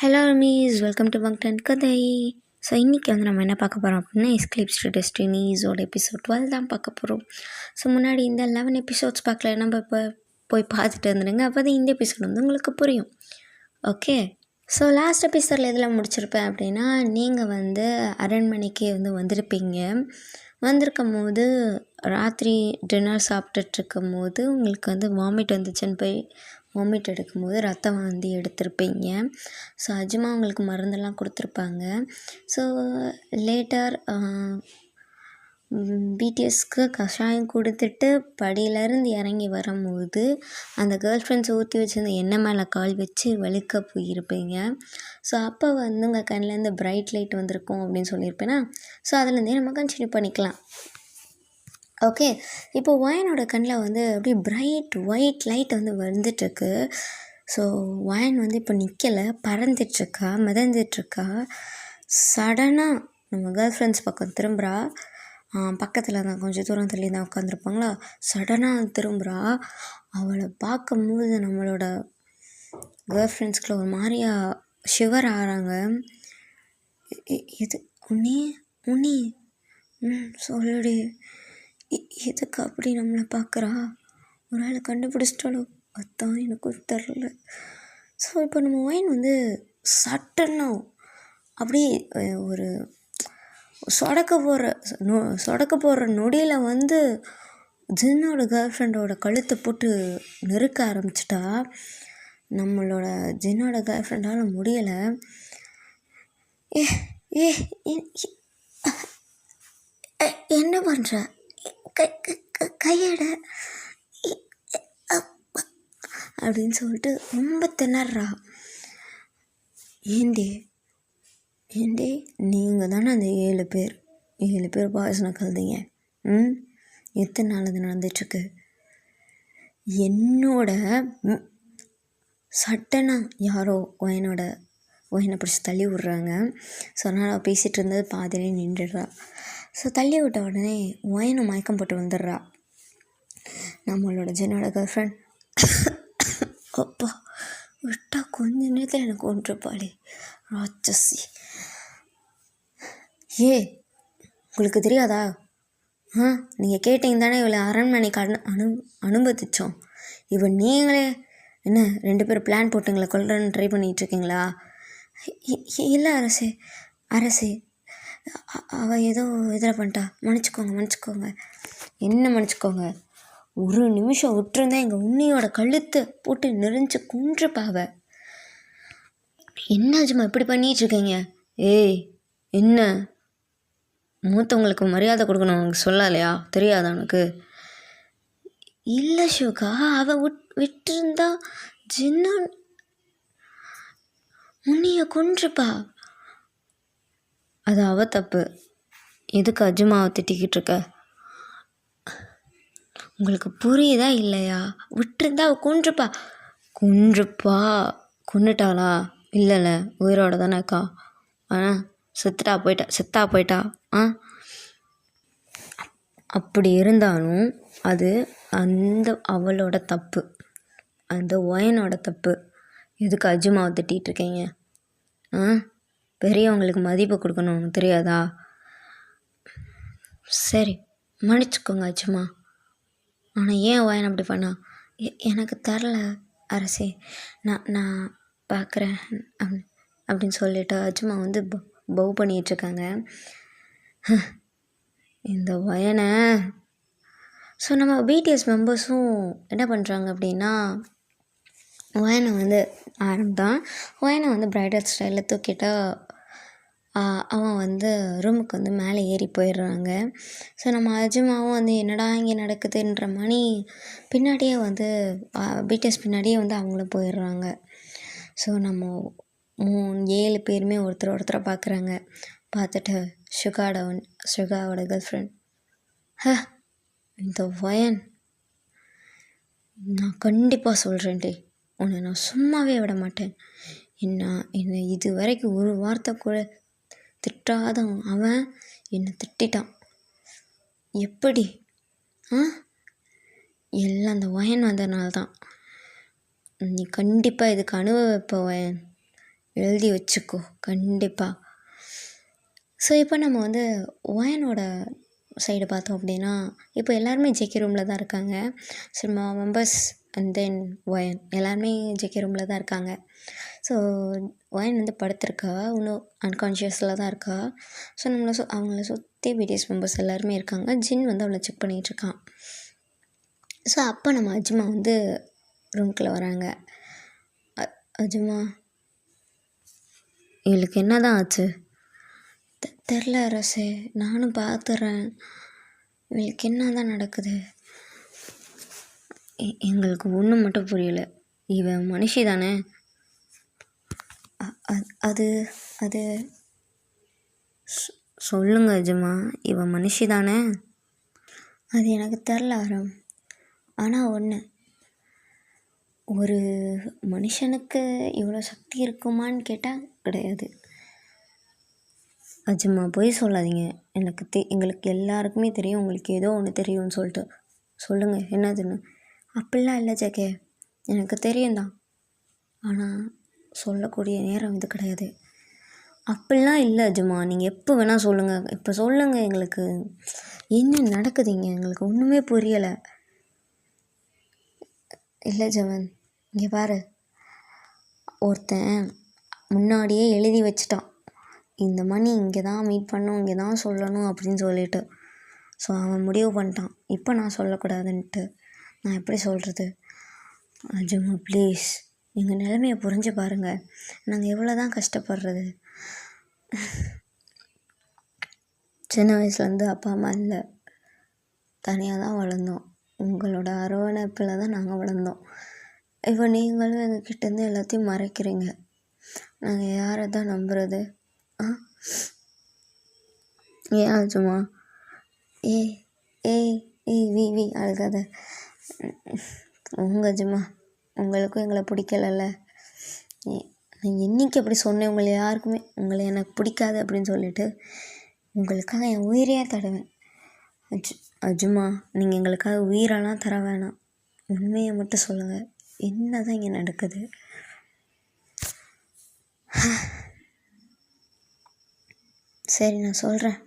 Hello maize welcome to பங்டன் கதை. So இன்றைக்கி வந்து நம்ம என்ன பார்க்க போகிறோம் அப்படின்னா எஸ்கேப்ஸ் டு டெஸ்டினிஸோட எபிசோட் 12 தான் பார்க்க போகிறோம். ஸோ முன்னாடி இந்த 11 எபிசோட்ஸ் பார்க்கல, நம்ம இப்போ போய் பார்த்துட்டு வந்துடுங்க. அப்போ தான் இந்த எபிசோட் வந்து உங்களுக்கு புரியும். ஓகே, ஸோ லாஸ்ட் எபிசோடில் எதில் முடிச்சிருப்பேன் அப்படின்னா, நீங்கள் வந்து அரண்மனைக்கு வந்து வந்திருப்பீங்க. வந்திருக்கும் போது ராத்திரி டின்னர் சாப்பிட்டுட்ருக்கும் போது உங்களுக்கு வந்து வாமிட் வந்துச்சுன்னு போய் வாமிட் எடுக்கும்போது ரத்தம் வந்து எடுத்திருப்பீங்க. ஸோ அஜ்மா உங்களுக்கு மருந்தெல்லாம் கொடுத்துருப்பாங்க. ஸோ லேட்டர் பிடிஎஸ்க்கு கஷாயம் கொடுத்துட்டு படியிலேருந்து இறங்கி வரும்போது அந்த கேர்ள் ஃப்ரெண்ட்ஸ் ஊற்றி வச்சுருந்த எண்ணெய் மேலே கால் வச்சு வழுக்க போயிருப்பீங்க. ஸோ அப்போ வந்து உங்கள் கண்ணிலேருந்து பிரைட் லைட் வந்திருக்கும் அப்படின்னு சொல்லியிருப்பேன்னா, ஸோ அதுலேருந்தே நம்ம கன்டினியூ பண்ணிக்கலாம். ஓகே, இப்போ ஒயனோட கண்ணில் வந்து அப்படியே பிரைட் ஒயிட் லைட் வந்து வந்துட்டுருக்கு. ஸோ ஒயன் வந்து இப்போ நிற்கலை, பறந்துட்டுருக்கா, மிதந்துட்டுருக்கா. சடனாக நம்ம கேர்ள் ஃப்ரெண்ட்ஸ் பக்கம் திரும்புகிறா. பக்கத்தில் தான் கொஞ்சம் தூரம் தள்ளி தான் உட்காந்துருப்பாங்களா. சடனாக திரும்புகிறா. அவளை பார்க்கும்போது நம்மளோட கேர்ள் ஃப்ரெண்ட்ஸ்குள்ள ஒரு மாதிரியா ஷிவர் ஆகிறாங்க. இது உன்னி உன்னி சொல்லுடி, எதுக்கு அப்படி நம்மளை பார்க்குறா? ஒரு ஆளை கண்டுபிடிச்சிட்டாலோ, அதான் எனக்கும் தெரில. ஸோ இப்போ நம்ம ஒயின் வந்து சட்டனும் அப்படியே ஒரு சொடக்க போடுற நொடியில் வந்து ஜின்னோட கேர்ள் ஃப்ரெண்டோட கழுத்தை போட்டு நெருக்க ஆரம்பிச்சிட்டா. நம்மளோட ஜின்னோட கேர்ள் ஃப்ரெண்டால் முடியலை. என்ன பண்ணுற? கையட அப்படின்னு சொல்லிட்டு ரொம்ப திணறா. ஏண்டி நீங்கள் தானே அந்த 7 பேர் பாய்ஸ்னை கலந்தீங்க. எத்தனை நாள் அது நடந்துட்டுருக்கு? என்னோட சட்டனாக யாரோ ஒயனை பிடிச்சி தள்ளி விட்றாங்க. ஸோ அதனால் பேசிகிட்டு இருந்தது பாதிலே நின்றுடுறா. ஸோ தள்ளி விட்ட உடனே ஒயனை மயக்கம் போட்டு வந்துடுறா. நம்மளோட ஜெனோட கேர்ள் ஃப்ரெண்ட் அப்பா விட்டா கொஞ்ச நேரத்தில் எனக்கு ஒன்றுப்பாளே ராட்சசி. உங்களுக்கு தெரியாதா? நீங்கள் கேட்டீங்க தானே இவளை அரண்மனைக்கு அனுமதிச்சோம். இப்போ நீங்களே என்ன 2 பேர் பிளான் போட்டுங்களா கொல்றன்னு ட்ரை பண்ணிகிட்ருக்கீங்களா? இல்லை அரசே அவள் ஏதோ இதில் பண்ணிட்டா. மன்னிச்சிக்கோங்க. என்ன மன்னிச்சிக்கோங்க? ஒரு நிமிஷம் விட்டுருந்தா எங்கள் உன்னியோட கழுத்தை போட்டு நெறிஞ்சு கொன்றுப்பாவ. என்ன அஜ்மா இப்படி பண்ணிகிட்ருக்கீங்க? என்ன மூத்தவங்களுக்கு மரியாதை கொடுக்கணும் உனக்கு சொல்லலையா? தெரியாதா உனக்கு? இல்லை ஷோகா, அவள் விட்டுருந்தா ஜின்னா உன்னிய கொன்றுப்பா. அது அவ தப்பு. எதுக்கு அஜ்மாவை திட்டிக்கிட்டு இருக்க? உங்களுக்கு புரியுதா இல்லையா? விட்டுருந்தா அவள் கொன்றுப்பா. கொன்னுட்டாளா? இல்லைல்ல, உயிரோட தானே இருக்கா. ஆனால் செத்தா போயிட்டா. அப்படி இருந்தாலும் அது அவளோட தப்பு, அந்த ஒயனோட தப்பு. எதுக்கு அஜ்மாவை திட்டிகிட்ருக்கீங்க? பெரியவங்களுக்கு மதிப்பு கொடுக்கணும் உனக்கு தெரியாதா? சரி மன்னிச்சுக்கோங்க அஜ்மா. ஆனால் ஏன் ஒயன் அப்படி பண்ணா? எனக்கு தரல அரசே, நான் பார்க்குறேன் அப்படின்னு சொல்லிட்டு அஜ்மா வந்து பவ் பண்ணிகிட்ருக்காங்க. இந்த ஒயனை ஸோ நம்ம பிடிஎஸ் மெம்பர்ஸும் என்ன பண்ணுறாங்க அப்படின்னா, ஒயனை வந்து ஒயனை வந்து பிரைடல் ஸ்டைலில் தூக்கிட்டா அவன் வந்து ரூமுக்கு வந்து மேலே ஏறி போயிடுறாங்க. ஸோ நம்ம அஜ்மாவும் வந்து என்னடா இங்கே நடக்குதுன்ற மாதிரி பின்னாடியே வந்து பிடிஎஸ் பின்னாடியே வந்து அவங்களும் போயிடுறாங்க. ஸோ நம்ம 7 பேருமே ஒருத்தரை பார்க்குறாங்க. பார்த்துட்டு சுகாவோட கேர்ள் ஃப்ரெண்ட், இந்த ஒயன் நான் கண்டிப்பாக சொல்கிறேன்டி, உன்னை நான் சும்மாவே விட மாட்டேன். என்னை இது வரைக்கும் ஒரு வார்த்தை கூட திட்டாத அவன் என்னை திட்டான். எப்படி? எல்லாம் அந்த ஒயன் வந்ததுனால தான். நீ கண்டிப்பாக இதுக்கு அனுபவிப்ப ஒயன். எழுதி வச்சுக்கோ கண்டிப்பாக. ஸோ இப்போ நம்ம வந்து ஒயனோட சைடு பார்த்தோம் அப்படின்னா, இப்போ எல்லாருமே ஜேகே ரூமில் தான் இருக்காங்க. So members and then wine எல்லாருமே ஜேகே ரூமில் தான் இருக்காங்க. ஸோ ஒயன் வந்து படுத்திருக்கா, இன்னும் அன்கான்ஷியஸில் தான் இருக்கா. ஸோ அவங்கள சுற்றி பிடிஎஸ் மெம்பர்ஸ் எல்லாருமே இருக்காங்க. ஜின் வந்து அவளை செக் பண்ணிகிட்ருக்கான். ஸோ அப்போ நம்ம அஜ்மா வந்து ரூம்குள்ளே வராங்க. அஜ்மா, இவளுக்கு என்ன தான் ஆச்சு? தெரில அரசே, நானும் பார்த்துட்றேன். இவளுக்கு என்ன தான் நடக்குது? எங்களுக்கு ஒன்றும் மட்டும் புரியல. இவன் மனுஷி தானே? அது அது சொல்லுங்க அஜுமா, இவன் மனுஷி தானே? அது எனக்கு தெரில ஆரம். ஆனால் ஒன்று, ஒரு மனுஷனுக்கு இவ்வளோ சக்தி இருக்குமான்னு கேட்டால் கிடையாது. அஜுமா போய் சொல்லாதீங்க. எங்களுக்கு எல்லாருக்குமே தெரியும் உங்களுக்கு ஏதோ ஒன்று தெரியும்னு சொல்லிட்டு. சொல்லுங்கள் என்னதுன்னு. அப்படிலாம் இல்லை ஜேகே, எனக்கு தெரியும் தான். ஆனால் சொல்லக்கூடிய நேரம் இது கிடையாது. அப்படிலாம் இல்லை அஜுமா, நீங்கள் எப்போ வேணால் சொல்லுங்கள். இப்போ சொல்லுங்கள், எங்களுக்கு என்ன நடக்குதுங்க, எங்களுக்கு ஒன்றுமே புரியலை. இல்லை ஜவன், இங்கே பாரு, ஒருத்தன் முன்னாடியே எழுதி வச்சிட்டான், இந்த மணி இங்கே தான் மீட் பண்ணணும், இங்கே தான் சொல்லணும் அப்படின்னு சொல்லிட்டு. ஸோ அவன் முடிவு பண்ணிட்டான் இப்போ நான் சொல்லக்கூடாதுன்ட்டு. நான் எப்படி சொல்கிறது? அஜுமா ப்ளீஸ், எங்கள் நிலைமையை புரிஞ்சு பாருங்கள். நாங்கள் எவ்வளோ தான் கஷ்டப்படுறது. சின்ன வயசுலேருந்து அப்பா அம்மா இல்லை, தனியாக தான் வளர்ந்தோம். உங்களோட அரவணைப்பில் தான் நாங்கள் வளர்ந்தோம். இப்போ நீங்களும் எங்ககிட்டேருந்து எல்லாத்தையும் மறைக்கிறீங்க. நாங்கள் யாரை தான் நம்புறது? ஏன் அஜுமா? ஏய் ஏய் ஏய் வி அழுகாத. உங்கள் அஜுமா, உங்களுக்கும் எங்களை பிடிக்கலல்ல. நான் என்றைக்கு அப்படி சொன்னேன் உங்களை எனக்கு பிடிக்காது அப்படின்னு சொல்லிட்டு? உங்களுக்காக என் உயிரையே தடுவேன். அஜுமா, நீங்கள் எங்களுக்காக உயிரெல்லாம் தர வேணாம், உண்மையை மட்டும் சொல்லுங்கள். என்ன தான் இங்கே நடக்குது? சரி நான் சொல்கிறேன்,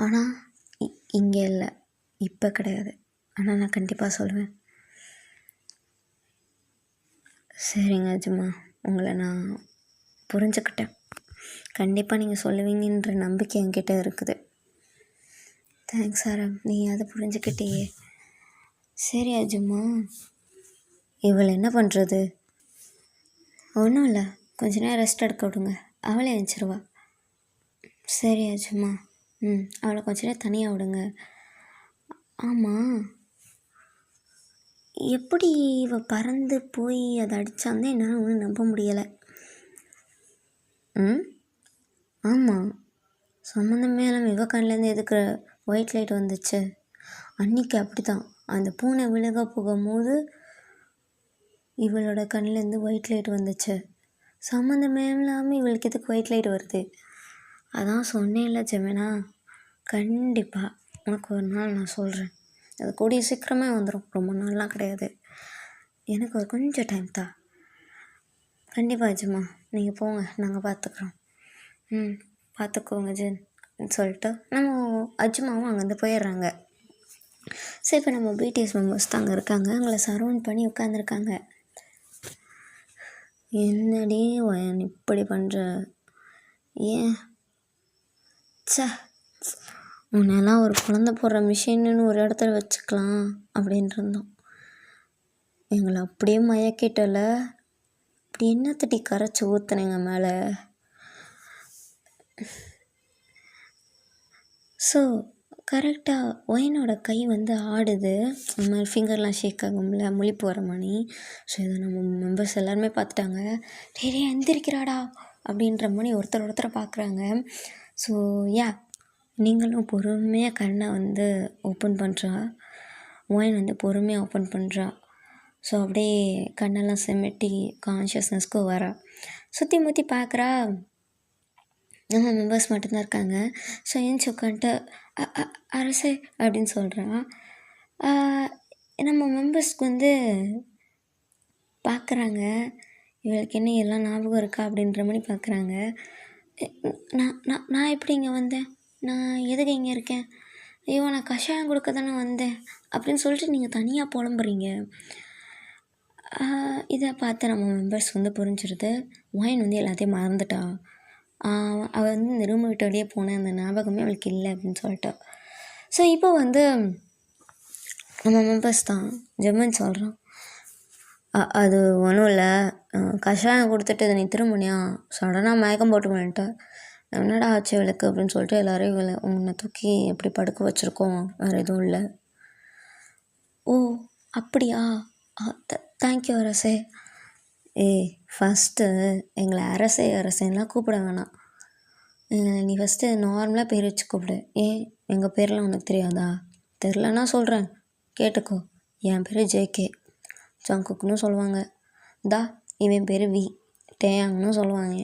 ஆனால் இங்கே இல்லை, இப்போ கிடையாது. ஆனால் நான் கண்டிப்பாக சொல்லுவேன். சரிங்க அஜுமா, உங்களை நான் புரிஞ்சுக்கிட்டேன். கண்டிப்பாக நீங்கள் சொல்லுவீங்கன்ற நம்பிக்கை என்கிட்ட இருக்குது. தேங்க்ஸ் ஆரம், நீ அதை புரிஞ்சுக்கிட்டேயே. சரி அஜுமா, இவளை என்ன பண்ணுறது? ஒன்றும் இல்லை, கொஞ்ச நேரம் ரெஸ்ட் எடுக்க விடுங்க, அவளே எழுந்திருவா. சரி அஜுமா. அவளை கொஞ்ச நேரம் தனியாக விடுங்க. ஆமாம், எப்படி இவ பறந்து போய் அதை அடித்தாந்தே என்னால் ஒன்றும் நம்ப முடியலை. ஆமாம், சம்மந்தமே இல்லாமல் இவ கண்ணிலேருந்து எதுக்கு ஒயிட் லைட் வந்துச்சு? அன்றைக்கி அப்படி தான், அந்த பூனை விழுக போகும்போது இவளோட கண்ணிலேருந்து ஒயிட் லைட் வந்துச்சு. சம்மந்தமே இல்லாமல் இவளுக்கு எதுக்கு ஒயிட் லைட் வருது? அதான் சொன்னேன்ல ஜெமினா, கண்டிப்பாக உனக்கு ஒரு நாள் நான் சொல்கிறேன். அது கூடிய சீக்கிரமே வந்துடும், ரொம்ப நாள்லாம் கிடையாது. எனக்கு ஒரு கொஞ்சம் டைம் தான். கண்டிப்பாக அஜுமா, நீங்கள் போங்க, நாங்கள் பார்த்துக்குறோம். பார்த்துக்கோங்க ஜென் சொல்லிட்டு நம்ம அஜுமாவும் அங்கேருந்து போயிடுறாங்க. சரி, இப்போ நம்ம பிடிஎஸ் மெம்பர்ஸ் தான் அங்கே இருக்காங்க. அவங்கள சரௌண்ட் பண்ணி உட்காந்துருக்காங்க. என்னடி ஒயன் இப்படி பண்ணுற? ஏன் உன்னெல்லாம் ஒரு குழந்த போடுற மிஷின்னு ஒரு இடத்துல வச்சுக்கலாம் அப்படின்ட்டு இருந்தோம். எங்களை அப்படியே மயக்கிட்டல. அப்படி என்னத்தட்டி கரைச்சி ஊற்றுனேங்க மேலே? ஸோ கரெக்டாக ஒயனோட கை வந்து ஆடுது, அந்த மாதிரி ஃபிங்கர்லாம் ஷேக் ஆகும்ல, முழிப்பு வர மணி. ஸோ இதை நம்ம மெம்பர்ஸ் எல்லாருமே பார்த்துட்டாங்க. டே எந்திரிக்கிறாடா அப்படின்ற மணி ஒருத்தரை பார்க்குறாங்க. ஸோ நீங்களும் பொறுமையாக கண்ணை வந்து ஓப்பன் பண்ணுறா. ஒயன் வந்து பொறுமையாக ஓப்பன் பண்ணுறா. ஸோ அப்படியே கண்ணெல்லாம் செமிட்டி கான்ஷியஸ்னஸ்க்கு வரா. சுற்றி முற்றி பார்க்குறா, நம்ம மெம்பர்ஸ் மட்டும்தான் இருக்காங்க. ஸோ ஏஞ்சி உட்காந்துட்டு அரசே அப்படின்னு சொல்கிறான். நம்ம மெம்பர்ஸ்க்கு வந்து பார்க்குறாங்க, இவளுக்கு என்ன எல்லாம் ஞாபகம் இருக்கா அப்படின்ற மாதிரி பார்க்குறாங்க. நான் நான் நான் எப்படி இங்கே வந்தேன்? நான் எதுக்கு இங்கே இருக்கேன்? ஐயோ நான் கஷாயம் கொடுக்க தானே வந்தேன் அப்படின்னு சொல்லிட்டு நீங்கள் தனியாக புலம்புறீங்க. இதை பார்த்து நம்ம மெம்பர்ஸ் வந்து புரிஞ்சிருது. ஒயின் வந்து எல்லாத்தையும் மறந்துட்டா. அவள் வந்து இந்த ரூமை விட்டு வெளியே போன அந்த ஞாபகமே அவளுக்கு இல்லை அப்படின்னு சொல்லிட்டா. ஸோ இப்போ வந்து நம்ம மெம்பர்ஸ் தான் ஜெர்மன் சொல்கிறான். அது ஒன்றும் இல்லை, கஷாயம் கொடுத்துட்டு நீ திரும்பினியா சடனாக மயக்கம் போட்டு பண்ணிட்டேன். என்னடா ஆச்சு இவளுக்கு அப்படின்னு சொல்லிட்டு எல்லோரும் உன்னை தூக்கி எப்படி படுக்க வச்சுருக்கோம், வேறு எதுவும் இல்லை. ஓ அப்படியா, தேங்க்யூ அரசே. ஃபஸ்ட்டு எங்களை அரசேலாம் கூப்பிட வேணாம். நீ ஃபஸ்ட்டு நார்மலாக பேர் வச்சு கூப்பிடு. எங்கள் பேர்லாம் உனக்கு தெரியாதா? தெரிலன்னா சொல்கிறேன் கேட்டுக்கோ. என் பேர் ஜேகே, ஜங்குக்குன்னு சொல்லுவாங்க. இவன் பேர் வி, டேயாங்னு சொல்லுவாங்க.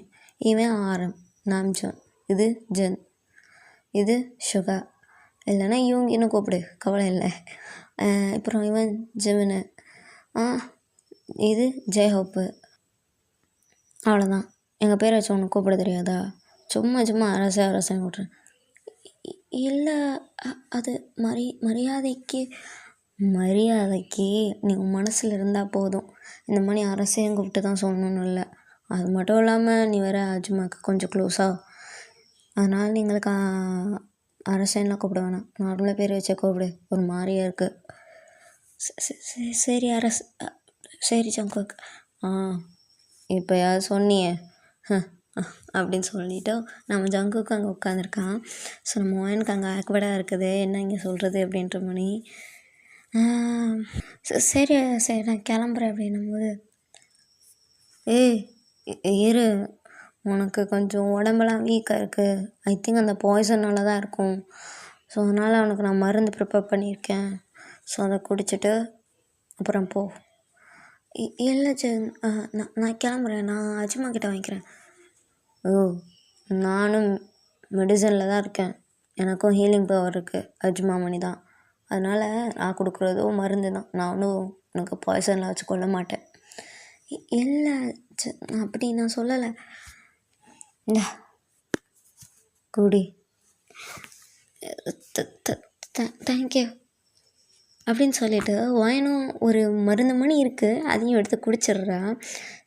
இவன் ஆரம், நாம்ஜன். இது ஜென், இது சுகா, இல்லைன்னா இவங்கன்னு கூப்பிடு, கவலை இல்லை. அப்புறம் இவன் ஜெமினு, இது ஜெயஹோப்பு. அவ்வளோதான். எங்கள் பேரை வச்சு உனக்கு கூப்பிட தெரியாதா? சும்மா அரசன் விட்றேன். இல்லை, அது மரியாதைக்கு நீ உன் மனசில் இருந்தால் போதும். இந்த மாதிரி அரசையும் கூப்பிட்டு தான் சொல்லணும்னு இல்லை. அது மட்டும் இல்லாமல் நீ வேறு அஜ்மாக்கு கொஞ்சம் க்ளோஸாக, அதனால் நீங்களுக்கு அரசன்லாம் கூப்பிட வேணாம், நார்மலாக பேர் வச்சே கூப்பிடு, ஒரு மாதிரியாக இருக்குது. சரி சரி ஜங்குக். இப்போ யார் சொன்னியே அப்படின்னு சொல்லிவிட்டு நம்ம ஜங்குக்கு அங்கே உட்காந்துருக்கான். ஸோ நம்ம ஒயனுக்கு அங்கே ஆக்வர்டாக இருக்குது, என்ன இங்கே சொல்கிறது அப்படின்ற மணி. சரி நான் கிளம்புறேன் அப்படின்னும்போது, இரு, உனக்கு கொஞ்சம் உடம்பெல்லாம் வீக்காக இருக்குது, ஐ திங்க் அந்த பாய்சனால் தான் இருக்கும். ஸோ அதனால் அவனுக்கு நான் மருந்து ப்ரிப்பேர் பண்ணியிருக்கேன். ஸோ அதை குடிச்சிட்டு அப்புறம் போ. இல்லை நான் கிளம்புறேன், நான் அஜ்மா கிட்ட வாங்கிக்கிறேன். நானும் மெடிசனில் தான் இருக்கேன், எனக்கும் ஹீலிங் பவர் இருக்குது, அஜ்மா மணி தான். அதனால் நான் கொடுக்குறதும் மருந்து தான், நானும் எனக்கு பாய்சனில் வச்சு கொள்ள மாட்டேன். இல்லை அப்படி நான் சொல்லலை. குடி. தேங்க்யூ அப்படின்னு சொல்லிவிட்டு ஒயனும் ஒரு மருந்து மணி இருக்குது, அதையும் எடுத்து குடிச்சிட்றா.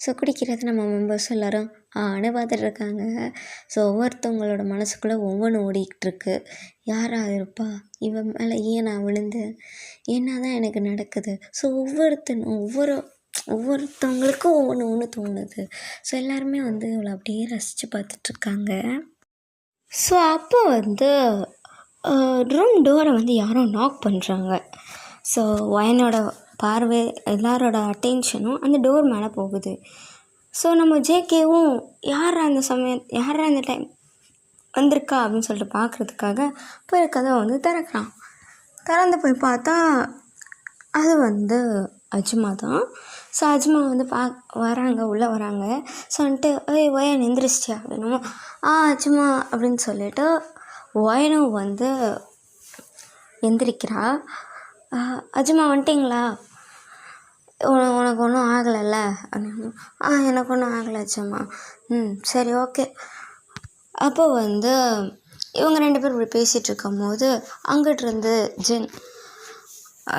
ஸோ குடிக்கிறது நம்ம மெம்பர்ஸ் எல்லோரும் பார்த்துட்டு இருக்காங்க. ஸோ ஒவ்வொருத்தவங்களோட மனசுக்குள்ளே ஒவ்வொன்று ஓடிக்கிட்டுருக்கு. யாராக இருப்பா, இவன் மேலே ஏன் நான் விழுந்தேன், என்ன தான் எனக்கு நடக்குது. ஸோ ஒவ்வொருத்தவங்களுக்கும் ஒன்று தோணுது. ஸோ எல்லாருமே வந்து இவளை அப்படியே ரசித்து பார்த்துட்ருக்காங்க. ஸோ அப்போ வந்து ரூம் டோரை வந்து யாரோ நாக் பண்ணுறாங்க. ஸோ ஒயனோட பார்வை எல்லாரோட அட்டென்ஷனும் அந்த டோர் மேலே போகுது. ஸோ நம்ம ஜேகேவும் யாரா அந்த டைம் வந்திருக்கா அப்படின்னு சொல்லிட்டு பார்க்குறதுக்காக போய் கதவை வந்து திறந்து போய் பார்த்தா அது வந்து அஜ்மா தான். ஸோ அஜ்மா வந்து உள்ளே வராங்க. ஸோ வந்துட்டு ஒயன் எந்திரிச்சிட்டியா அப்படின்னா அஜ்மா அப்படின்னு சொல்லிட்டு ஒயனும் வந்து எந்திரிக்கிறா. அஜ்மா வந்துட்டிங்களா, உனக்கு ஒன்றும் ஆகலைல்ல அப்படின்னு. எனக்கு ஒன்றும் ஆகலை அஜ்மா. சரி ஓகே. அப்போ வந்து இவங்க 2 பேரும் இப்படி பேசிகிட்டு இருக்கும் போது அங்கிட்டிருந்து ஜென்,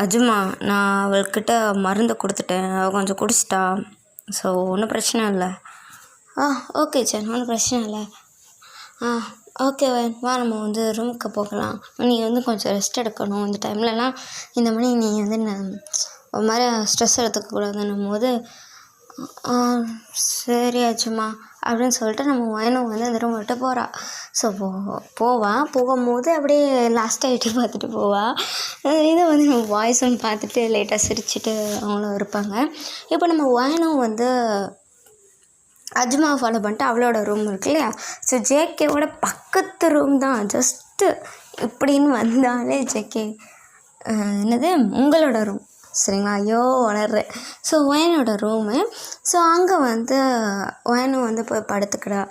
அஜ்மா நான் அவள்கிட்ட மருந்து கொடுத்துட்டேன், அவள் கொஞ்சம் குடிச்சிட்டா, ஸோ ஒன்றும் பிரச்சனை இல்லை. ஓகே ஜென், ஒன்றும் பிரச்சனை இல்லை. ஓகே வா, நம்ம வந்து ரூமுக்கு போகலாம், நீ வந்து கொஞ்சம் ரெஸ்ட் எடுக்கணும், இந்த டைம்லலாம் இந்த மாதிரி நீ வந்து ஒரு மாதிரி ஸ்ட்ரெஸ் எடுத்துக்கக்கூடாதுன்னும் போது சரி அஜ்மா அப்படின்னு சொல்லிட்டு நம்ம ஒயனும் வந்து அந்த ரூம் விட்டு போகிறா. ஸோ போகும்போது அப்படியே லாஸ்ட்டாக எட்டி பார்த்துட்டு போவா. இதை வந்து நம்ம வாய்ஸும் பார்த்துட்டு லைட்டாக சிரிச்சுட்டு அவங்களும் இருப்பாங்க. இப்போ நம்ம ஒயனும் வந்து அஜ்மாவை ஃபாலோ பண்ணிட்டு அவளோட ரூம் இருக்கு இல்லையா, ஸோ ஜேகேவோட பக்கத்து ரூம் தான். ஜஸ்ட்டு இப்படின்னு வந்தாலே ஜேகே என்னது உங்களோட ரூம் சரிங்களா, ஐயோ வளர்றேன். ஸோ ஒயனோட ரூமு. ஸோ அங்கே வந்து ஒயனும் வந்து போய் படுத்துக்கிடா.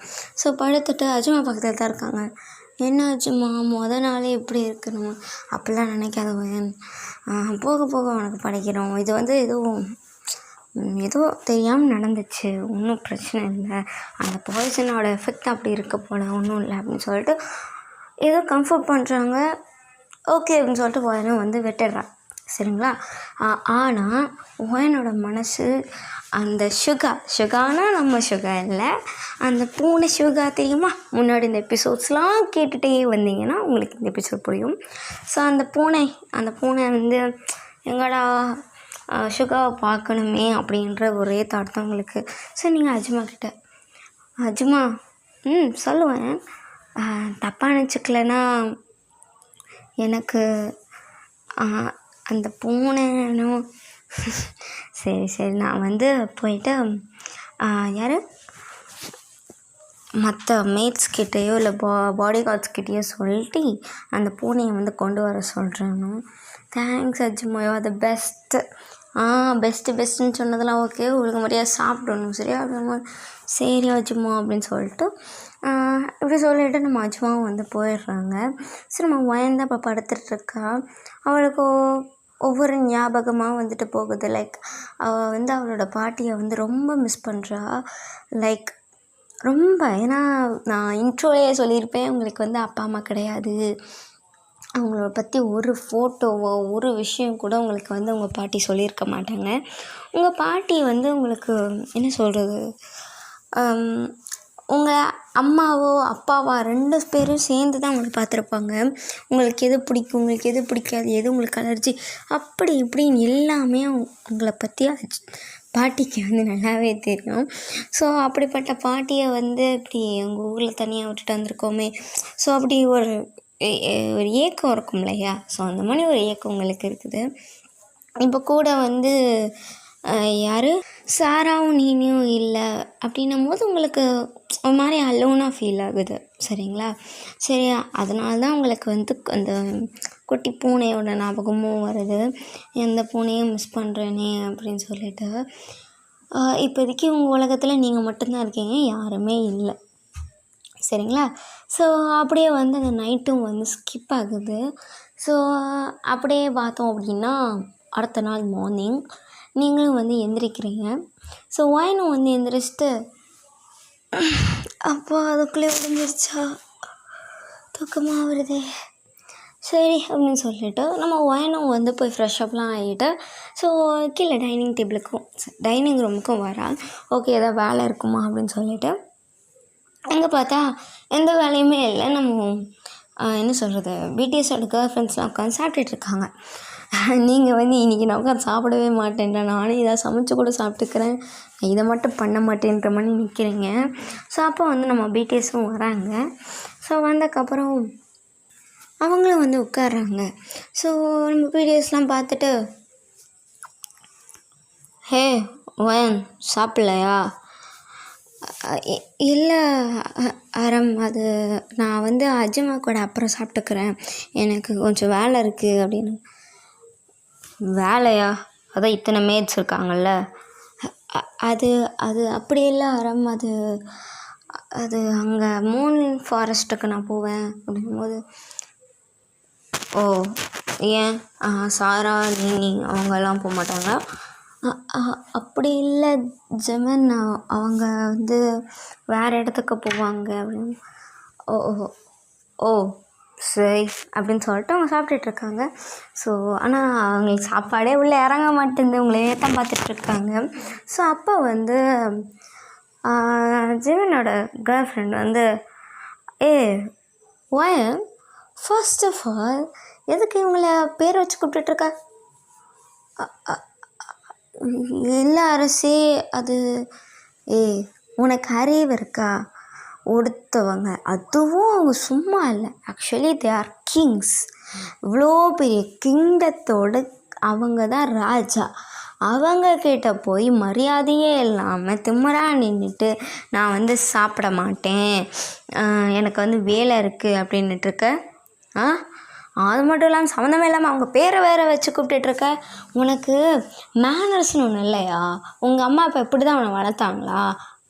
ஸோ படுத்துட்டு அஜ்மா பக்கத்தில் தான் இருக்காங்க. என்ன அஜ்மா நாளே இப்படி இருக்கணும் அப்படிலாம் நினைக்காத ஒயன், போக உனக்கு படிக்கிறோம், இது வந்து எதுவும் ஏதோ தெரியாமல் நடந்துச்சு, ஒன்றும் பிரச்சனை இல்லை, அந்த பாய்சனோட எஃபெக்ட் அப்படி இருக்க போல், ஒன்றும் இல்லை அப்படின்னு சொல்லிட்டு ஏதோ கம்ஃபர்ட் பண்ணுறாங்க. ஓகே அப்படின்னு சொல்லிட்டு ஒயனும் வந்து விட்டுடுறான். சரிங்களா? ஆனால் ஒயனோட மனசு அந்த சுகானா நம்ம சுகா இல்லை, அந்த பூனை சுகா தெரியுமா? முன்னாடி இந்த எபிசோட்ஸ்லாம் கேட்டுகிட்டே வந்தீங்கன்னா உங்களுக்கு இந்த எபிசோட் புரியும். ஸோ அந்த பூனை வந்து எங்கடா சுகாவை பார்க்கணுமே அப்படின்ற ஒரே தாட் தான் உங்களுக்கு. ஸோ நீங்கள் அஜ்மா கிட்ட, அஜ்மா சொல்லுவேன், தப்பாக நினச்சிக்கலன்னா எனக்கு அந்த பூனைனும் சரி நான் வந்து போயிட்டு யார் மற்ற மேட்ஸ்கிட்டேயோ இல்லை பாடி கார்ட்ஸ்கிட்டேயோ சொல்லிட்டு அந்த பூனையை வந்து கொண்டு வர சொல்கிறேன்னு. Thanks அஜ்மா, you are the best. பெஸ்ட்டுன்னு சொன்னதெல்லாம் ஓகே, ஒழுங்கு முறையாக சாப்பிடணும் சரியா? அப்படின்னா சரி அஜ்மா அப்படின்னு சொல்லிட்டு இப்படி சொல்லிவிட்டு நம்ம அஜ்மாவும் வந்து போயிடுறாங்க. சரி நம்ம ஒயன் இப்போ படுத்துட்ருக்கா. அவளுக்கு ஒவ்வொரு ஞாபகமாக வந்துட்டு போகுது. லைக் அவள் வந்து அவளோட பாட்டியை வந்து ரொம்ப மிஸ் பண்ணுறா. லைக் ரொம்ப, ஏன்னா நான் இன்ட்ரோலே சொல்லியிருப்பேன் உங்களுக்கு வந்து அப்பா அம்மா கிடையாது, அவங்கள பற்றி ஒரு ஃபோட்டோவோ ஒரு விஷயம் கூட உங்களுக்கு வந்து உங்கள் பாட்டி சொல்லியிருக்க மாட்டாங்க. உங்கள் பாட்டி வந்து உங்களுக்கு என்ன சொல்கிறது, உங்கள் அம்மாவோ அப்பாவா 2 பேரும் சேர்ந்து தான் உங்களை பார்த்துருப்பாங்க. உங்களுக்கு எது பிடிக்கும், உங்களுக்கு எது பிடிக்காது, எது உங்களுக்கு அலர்ஜி, அப்படி இப்படின்னு எல்லாமே உங்களை பற்றி பாட்டிக்கு வந்து நல்லாவே தெரியும். ஸோ அப்படிப்பட்ட பாட்டியை வந்து இப்படி எங்கள் ஊரில் தனியாக விட்டுட்டு வந்திருக்கோமே, ஸோ அப்படி ஒரு ஏக்கம் இருக்கும் இல்லையா? ஸோ அந்த மாதிரி ஒரு ஏக்கம் உங்களுக்கு இருக்குது. இப்போ கூட வந்து யார் சாராவும் நீனியும் இல்லை அப்படின்னும் போது உங்களுக்கு ஒரு மாதிரி அலோனாக ஃபீல் ஆகுது. சரிங்களா? சரி, அதனால தான் உங்களுக்கு வந்து அந்த குட்டி பூனையோட ஞாபகமும் வருது, எந்த பூனையும் மிஸ் பண்ணுறேனே அப்படின்னு சொல்லிட்டு. இப்போதைக்கு உங்கள் உலகத்தில் நீங்கள் மட்டும்தான் இருக்கீங்க, யாருமே இல்லை. சரிங்களா? ஸோ அப்படியே வந்து அந்த நைட்டும் வந்து ஸ்கிப் ஆகுது. ஸோ அப்படியே பார்த்தோம் அப்படின்னா அடுத்த நாள் மார்னிங் நீங்களும் வந்து எந்திரிக்கிறீங்க. ஸோ ஒயனும் வந்து எந்திரிச்சிட்டு அப்பா அதுக்குள்ளே விழுந்துருச்சா, தூக்கமாக வருதே, சரி அப்படின்னு சொல்லிவிட்டு நம்ம ஒயனும் வந்து போய் ஃப்ரெஷ்அப்லாம் ஆகிட்டு ஸோ கீழே டைனிங் ரூமுக்கும் வரா. ஓகே ஏதாவது வேலை இருக்குமா அப்படின்னு சொல்லிவிட்டு அங்கே பார்த்தா எந்த வேலையுமே இல்லை. நம்ம என்ன சொல்கிறது, பிடிஎஸோட கேர்ள் ஃப்ரெண்ட்ஸ்லாம் உட்காந்து சாப்பிட்டுட்ருக்காங்க. நீங்கள் வந்து இன்றைக்கி நான் உட்காந்து சாப்பிடவே மாட்டேன்டா, நானே இதாக சமைச்சு கூட சாப்பிட்டுக்கிறேன், இதை மட்டும் பண்ண மாட்டேன்ற மாதிரி நிற்கிறீங்க. ஸோ அப்போ வந்து நம்ம பிடிஎஸும் வராங்க. ஸோ வந்ததுக்கப்புறம் அவங்களும் வந்து உட்காடுறாங்க. ஸோ நம்ம பிடிஎஸ்லாம் பார்த்துட்டு, ஹே ஒயன் சாப்பிட்லையா? இல்லை அறம், அது நான் வந்து அஜ்மா கூட அப்புறம் சாப்பிட்டுக்கிறேன், எனக்கு கொஞ்சம் வேலை இருக்குது அப்படின்னு. வேலையா? அதான் இத்தனை மேட்ஸ் இருக்காங்கல்ல. அது அது அப்படி இல்லை அறம், அது அங்கே மூன் ஃபாரஸ்ட்டுக்கு நான் போவேன் அப்படிங்கும்போது, ஓ ஏன் சாரா நீ அவங்கெல்லாம் போக மாட்டாங்களா? அப்படி இல்லை ஜெமன், அவங்க வந்து வேறு இடத்துக்கு போவாங்க அப்படின்னு. ஓ சரி அப்படின்னு சொல்லிட்டு அவங்க சாப்பிட்டுட்ருக்காங்க. ஸோ ஆனால் அவங்களுக்கு சாப்பாடே உள்ளே இறங்க மாட்டேங்குது, உங்களையே தான் பார்த்துட்ருக்காங்க. ஸோ அப்போ வந்து ஜெமனோட கேர்ள் ஃப்ரெண்ட் வந்து, ஒயன் ஃபர்ஸ்ட் ஆஃப் ஆல் எதுக்கு இவங்கள பேர் வச்சு கூப்பிட்டுட்ருக்க? இல்லை அரசே, அது உனக்கு அறிவு இருக்கா? ஒடுத்தவங்க, அதுவும் அவங்க சும்மா இல்லை, ஆக்சுவலி தே ஆர் கிங்ஸ். இவ்வளோ பெரிய கிங்டத்தோடு அவங்க தான் ராஜா. அவங்க கிட்ட போய் மரியாதையே இல்லாமல் திமிராக நின்றுட்டு நான் வந்து சாப்பிட மாட்டேன், எனக்கு வந்து வேலை இருக்குது அப்படின்னுட்டுருக்க. அது மட்டும் இல்லாமல் சம்மந்தமே இல்லாமல் அவங்க பேரை வேறு வச்சு கூப்பிட்டுட்ருக்க. உனக்கு மேனர்ஸ்னு ஒன்று இல்லையா? உங்கள் அம்மா அப்பா இப்படி தான் அவனை வளர்த்தாங்களா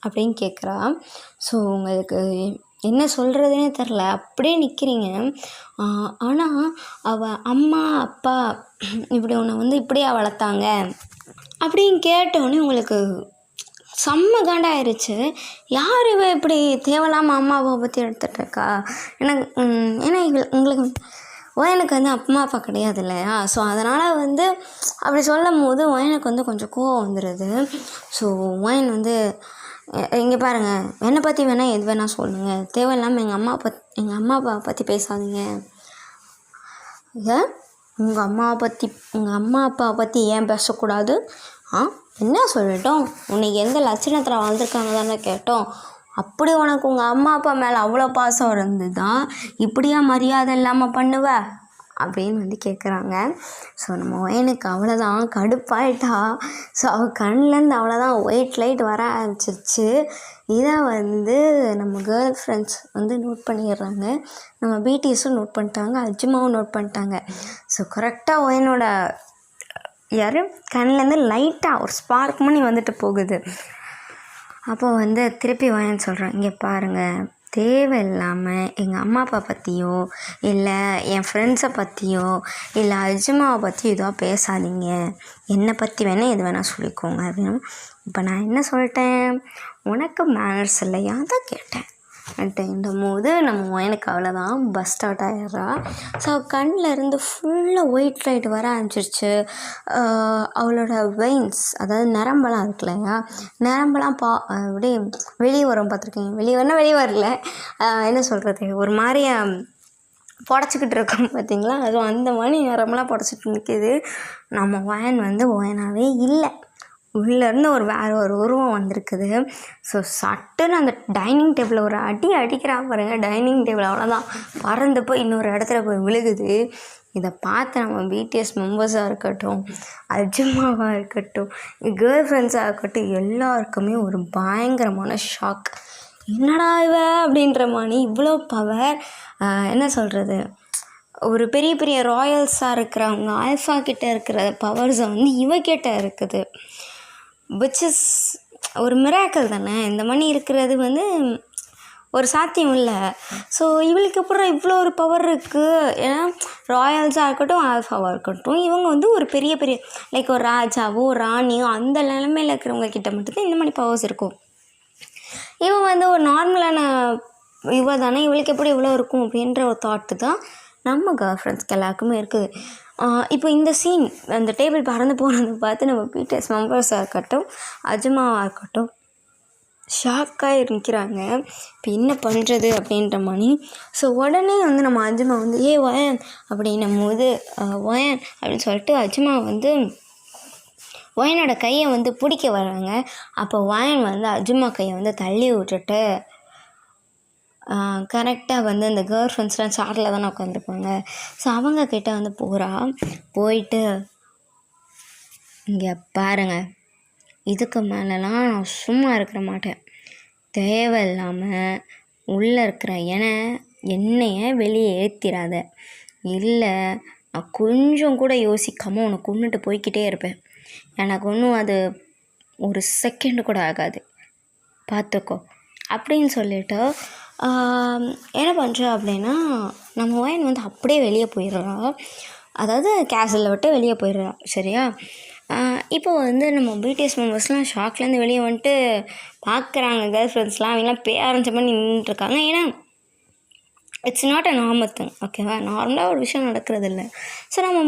அப்படின்னு கேட்குறா. ஸோ உங்களுக்கு என்ன சொல்கிறதுனே தெரில, அப்படியே நிற்கிறீங்க. ஆனால் அவள் அம்மா அப்பா இப்படி உன்னை வந்து இப்படியா வளர்த்தாங்க அப்படின்னு கேட்டோடனே உங்களுக்கு செம்ம காண்டாயிருச்சு. யார் இவ இப்படி தேவையில்லாமல் அம்மா அப்பாவை பற்றி எடுத்துகிட்டு இருக்கா? எனக்கு ஏன்னா உங்களுக்கு எனக்கு வந்து அம்மா அப்பா கிடையாது இல்லையா? ஸோ அதனால் வந்து அப்படி சொல்லும் போது எனக்கு வந்து கொஞ்சம் கோவம் வந்துடுது. ஸோ வந்து இங்கே பாருங்கள், என்னை பற்றி வேணால் எது வேணால் சொல்லுங்கள், தேவையில்லாமல் எங்கள் அம்மா அப்பாவை பற்றி பேசாதீங்க. ஏன் உங்கள் அம்மா அப்பாவை பற்றி ஏன் பேசக்கூடாது? என்ன சொல்லட்டும், உன்னைக்கு எந்த லட்சணத்தில் வாழ்ந்துருக்காங்க தானே கேட்டோம். அப்படி உனக்கு உங்கள் அம்மா அப்பா மேலே அவ்வளோ பாசம் இருந்து தான் இப்படியா மரியாதை இல்லாமல் பண்ணுவ அப்படின்னு வந்து கேட்குறாங்க. ஸோ நம்ம எனக்கு அவ்வளோதான் கடுப்பாயிட்டா. ஸோ அவள் கண்ணிலேருந்து அவ்வளோதான் ஒயிட் லைட் வர ஆரம்பிச்சிருச்சு. இதை வந்து நம்ம கேர்ள் ஃப்ரெண்ட்ஸ் வந்து நோட் பண்ணிடுறாங்க, நம்ம பிடிஎஸும் நோட் பண்ணிட்டாங்க, அஜ்மாவும் நோட் பண்ணிட்டாங்க. ஸோ கரெக்டாக ஒயனோட கண்ணிலேருந்து லைட்டாக ஒரு ஸ்பார்க் பண்ணி வந்துட்டு போகுது. அப்போ வந்து திருப்பி வாயன்னு சொல்கிறேன், இங்கே பாருங்கள், தேவையில்லாமல் எங்கள் அம்மா அப்பா பற்றியோ இல்லை என் ஃப்ரெண்ட்ஸை பற்றியோ இல்லை அஜ்மாவை பற்றி ஏதோ பேசாதீங்க, என்னை பற்றி வேணால் எது வேணால் சொல்லிக்கோங்க அப்படின்னு. இப்போ நான் என்ன சொல்லிட்டேன், உனக்கு மேனர்ஸ் இல்லையா தான் கேட்டேன். இந்த போது நம்ம எனக்கு அவ்வளோதான் பஸ் ஸ்டார்ட் ஆகிடுறா. ஸோ கண்ணில் இருந்து ஃபுல்லாக ஒயிட் லைட் வர ஆரம்பிச்சிருச்சு. அவளோட வெயின்ஸ், அதாவது நரம்பெல்லாம் இருக்கு இல்லையா, நரம்பெல்லாம் அப்படியே வெளியே வரும், பார்த்துருக்கீங்க, வெளியே வரல, என்ன சொல்கிறது, ஒரு மாதிரி புடச்சிக்கிட்டு இருக்கோம் பார்த்தீங்களா, அதுவும் அந்த மாதிரி நரம்பெல்லாம் புடச்சிட்டு நிற்கிது. நம்ம ஒயன் வந்து ஒயனாகவே இல்லை, உள்ளேருந்து வேறு ஒரு உருவம் வந்திருக்குது. ஸோ சட்டுன்னு அந்த டைனிங் டேபிளில் ஒரு அடிக்கிறா பாருங்க, டைனிங் டேபிள் அவ்வளோதான் பறந்து போய் இன்னொரு இடத்துல போய் விழுகுது. இதை பார்த்து நம்ம பிடிஎஸ் மெம்பர்ஸாக இருக்கட்டும், அஜ்மாவாக இருக்கட்டும், கேர்ள் ஃப்ரெண்ட்ஸாக இருக்கட்டும், எல்லாருக்குமே ஒரு பயங்கரமான ஷாக். என்னடா இவ அப்படின்ற மாதிரி, இவ்வளோ பவர், என்ன சொல்கிறது, ஒரு பெரிய பெரிய ராயல்ஸாக இருக்கிறவங்க ஆல்ஃபா கிட்டே இருக்கிற பவர்ஸை வந்து இவகிட்ட இருக்குது. விச் இஸ் ஒரு மிராக்கிள் தானே. இந்த மாதிரி இருக்கிறது வந்து ஒரு சாத்தியம் இல்லை. ஸோ இவளுக்கு அப்புறம் இவ்வளோ ஒரு பவர் இருக்குது. ஏன்னா ராயல்ஸாக இருக்கட்டும், ஆல்ஃபாவாக இருக்கட்டும், இவங்க வந்து ஒரு பெரிய லைக் ஒரு ராஜாவோ ராணியோ அந்த நிலைமையில் இருக்கிறவங்க கிட்ட மட்டும்தான் இந்த மாதிரி பவர்ஸ் இருக்கும். இவன் வந்து ஒரு நார்மலான இவ தானே, இவளுக்கு எப்படி இவ்வளோ இருக்கும் அப்படின்ற ஒரு தாட்டு தான் நம்ம கேர்ள் ஃப்ரெண்ட்ஸ்க்கு எல்லாருக்குமே இருக்குது. இப்போ இந்த சீன், அந்த டேபிள் பறந்து போனதை பார்த்து நம்ம பிடிஎஸ் மெம்பர்ஸாக இருக்கட்டும், அஜ்மாவாக இருக்கட்டும், ஷாக்காக இருக்கிறாங்க. இப்போ என்ன பண்ணுறது அப்படின்ற மாதிரி. ஸோ உடனே வந்து நம்ம அஜ்மா வந்து ஒயன் அப்படின்னும் போது ஒயன் அப்படின்னு சொல்லிட்டு அஜ்மா வந்து ஒயனோட கையை வந்து பிடிக்க வராங்க. அப்போ ஒயன் வந்து அஜ்மா கையை வந்து தள்ளி விட்டுட்டு கரெக்டாக வந்து இந்த கேர்ள் ஃப்ரெண்ட்ஸ்லாம் சாரில் தானே உட்காந்துருப்பாங்க. ஸோ அவங்கக்கிட்ட வந்து போயிட்டு இங்கே பாருங்கள், இதுக்கு மேலெலாம் நான் சும்மா இருக்கிற மாட்டேன், தேவையில்லாமல் உள்ளே இருக்கிற எண்ணெயை வெளியே ஏற்றிடாத, இல்லை நான் கொஞ்சம் கூட யோசிக்காமல் உன்னை கொண்டுட்டு போய்கிட்டே இருப்பேன், எனக்கு ஒன்றும் அது ஒரு செகண்டு கூட ஆகாது, பார்த்துக்கோ அப்படின்னு சொல்லிவிட்டு என்ன பண்ணுறா அப்படின்னா, நம்ம ஒயன் வந்து அப்படியே வெளியே போயிடுறா. அதாவது கேசலில் விட்டு வெளியே போயிடுறா. சரியா? இப்போ வந்து நம்ம பிடிஎஸ் மெம்பர்ஸ்லாம் ஷாக்லேருந்து வெளியே வந்துட்டு பார்க்குறாங்க கேர்ள் ஃப்ரெண்ட்ஸ்லாம், அவங்களாம் பேரண்ட்ஸ் பண்ணி நின்றுட்டுருக்காங்க. ஏன்னா it's not a normal thing, ஓகேவா, நார்மலாக ஒரு விஷயம் நடக்கிறது இல்லை. ஸோ நம்ம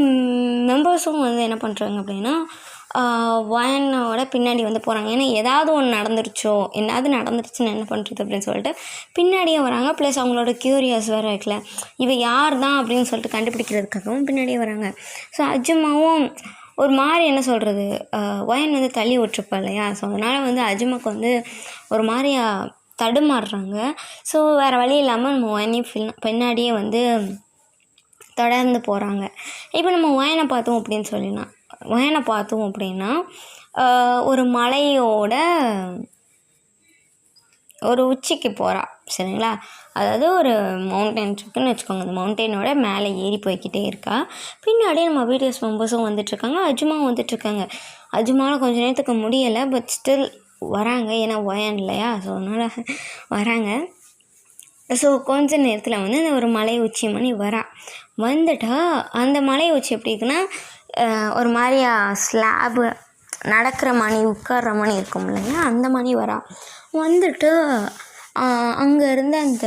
மெம்பர்ஸும் வந்து என்ன பண்ணுறாங்க அப்படின்னா ஒயனோட பின்னாடி வந்து போகிறாங்க. ஏன்னா ஏதாவது ஒன்று நடந்துருச்சுன்னு என்ன பண்ணுறது அப்படின்னு சொல்லிட்டு பின்னாடியே வராங்க. ப்ளஸ் அவங்களோட க்யூரியஸ் வேறு இருக்குல்ல, இவ யார் தான் அப்படின்னு சொல்லிட்டு கண்டுபிடிக்கிறதுக்காகவும் பின்னாடியே வராங்க. ஸோ அஜ்மாவும் ஒரு மாதிரி என்ன சொல்கிறது, ஒயன் வந்து தள்ளி விட்டுருப்பா இல்லையா. ஸோ அதனால் வந்து அஜ்மாவுக்கு வந்து ஒரு மாதிரியா தடுமாறுறாங்க. ஸோ வேறு வழி இல்லாமல் நம்ம ஒயனையும் பின்னாடியே வந்து தொடர்ந்து போகிறாங்க. இப்போ நம்ம ஒயனை பார்த்தோம் அப்படின்னா ஒரு மலையோட ஒரு உச்சிக்கு போகிறா. சரிங்களா? அதாவது ஒரு மவுண்டைன் இருக்குன்னு வச்சுக்கோங்க, அந்த மவுண்டெயினோட மேலே ஏறி போய்கிட்டே இருக்கா. பின்னாடியே நம்ம பிடிஎஸ் மெம்பர்ஸும் வந்துட்டுருக்காங்க, அஜ்மாவும் வந்துட்டுருக்காங்க. அஜ்மாவில் கொஞ்சம் நேரத்துக்கு முடியலை, பட் ஸ்டில் வராங்க, ஏன்னா ஒயன் இல்லையா. ஸோ அதனால் வராங்க. ஸோ கொஞ்ச நேரத்தில் வந்து இந்த ஒரு மலை உச்சி மணி வந்துட்டா. அந்த மலை உச்சி எப்படி இருக்குன்னா ஒரு மாதிரியா ஸ்லாபு நடக்கிற மணி உட்கார்ற மணி இருக்கும் இல்லையா, அந்த மணி வந்துட்டு அங்கே இருந்து அந்த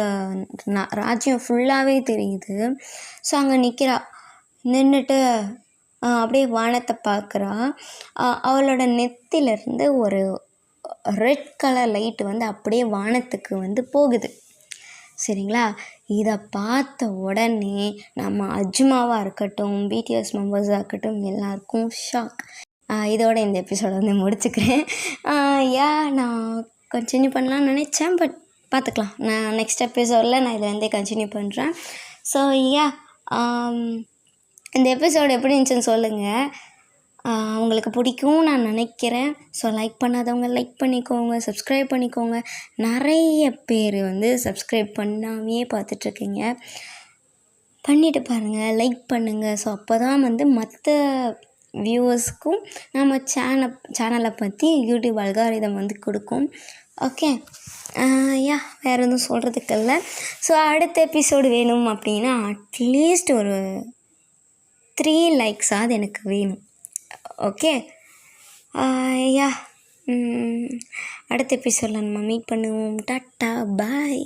ராஜ்யம் ஃபுல்லாகவே தெரியுது. ஸோ அங்கே நின்றுட்டு அப்படியே வானத்தை பார்க்குறா. அவளோட நெத்திலேருந்து ஒரு ரெட் கலர் லைட்டு அப்படியே வானத்துக்கு போகுது. சரிங்களா, இதை பார்த்த உடனே நம்ம அஜ்மாவாக இருக்கட்டும், பிடிஎஸ் மெம்பர்ஸாக இருக்கட்டும், எல்லாருக்கும் ஷாக். இதோட இந்த எபிசோட முடிச்சுக்கிறேன். நான் கண்டினியூ பண்ணலான்னு நினச்சேன், பட் பார்த்துக்கலாம். நான் நெக்ஸ்ட் எபிசோடில் நான் இதை கண்டினியூ பண்ணுறேன். ஸோ இந்த எபிசோடு எப்படி இருந்துச்சுன்னு சொல்லுங்கள். உங்களுக்கு பிடிக்கும் நான் நினைக்கிறேன். ஸோ லைக் பண்ணாதவங்க லைக் பண்ணிக்கோங்க, சப்ஸ்கிரைப் பண்ணிக்கோங்க. நிறைய பேர் சப்ஸ்கிரைப் பண்ணாமையே பார்த்துட்ருக்கீங்க. பண்ணிவிட்டு பாருங்கள், லைக் பண்ணுங்கள். ஸோ அப்போ தான் மற்ற வியூவர்ஸ்க்கும் நம்ம சேனலை பற்றி யூடியூப் அல்காரிதம் கொடுக்கும். ஓகே, வேறு எதுவும் சொல்கிறதுக்கு இல்லை. ஸோ அடுத்த எபிசோடு வேணும் அப்படின்னா அட்லீஸ்ட் ஒரு 3 லைக்ஸாவது எனக்கு வேணும். ஓகே, அடுத்த எபிசோடில் நம்ம மீட் பண்ணுவோம். டாட்டா, பாய்.